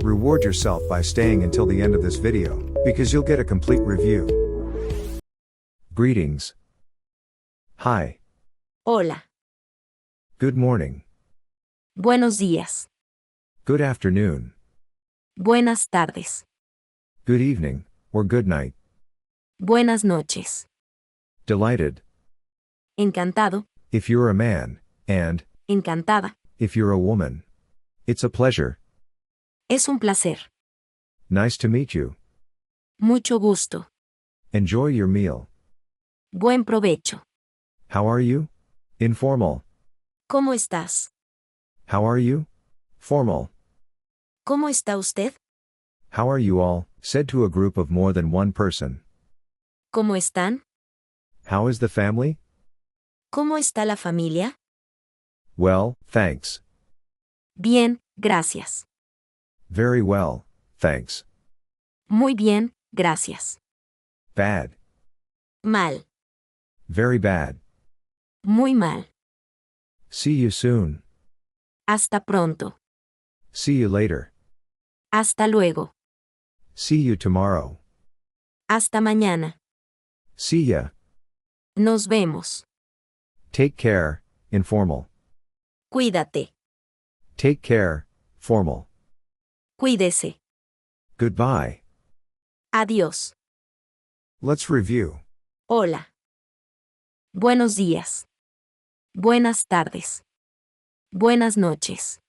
Reward yourself by staying until the end of this video, because you'll get a complete review. Greetings. Hi. Hola. Good morning. Buenos días. Good afternoon. Buenas tardes. Good evening, or good night. Buenas noches. Delighted, Encantado. if you're a man, and, Encantada. if you're a woman. It's a pleasure. Es un placer. Nice to meet you. Mucho gusto. Enjoy your meal. Buen provecho. How are you? Informal. ¿Cómo estás? How are you? Formal. ¿Cómo está usted? How are you all? Said to a group of more than one person. ¿Cómo están? How is the family? ¿Cómo está la familia? Well, thanks. Bien, gracias. Very well, thanks. Muy bien, gracias. Bad. Mal. Very bad. Muy mal. See you soon. Hasta pronto. See you later. Hasta luego. See you tomorrow. Hasta mañana. See ya. Nos vemos. Take care, informal. Cuídate. Take care, formal. Cuídese. Goodbye. Adiós. Let's review. Hola. Buenos días. Buenas tardes. Buenas noches.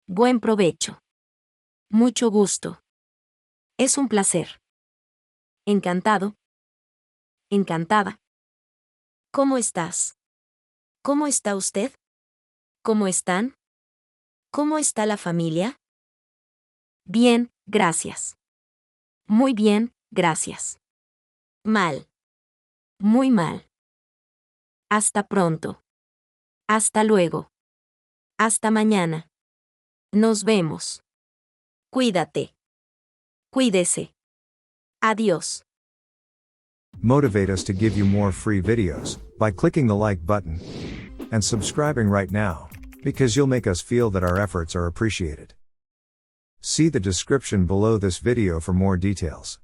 Buen provecho. Mucho gusto. Es un placer. Encantado. Encantada. ¿Cómo estás? ¿Cómo está usted? ¿Cómo están? ¿Cómo está la familia? Bien, gracias. Muy bien, gracias. Mal. Muy mal. Hasta pronto. Hasta luego. Hasta mañana. Nos vemos. Cuídate. Cuídese. Adiós. Motivate us to give you more free videos by clicking the like button and subscribing right now, because you'll make us feel that our efforts are appreciated. See the description below this video for more details.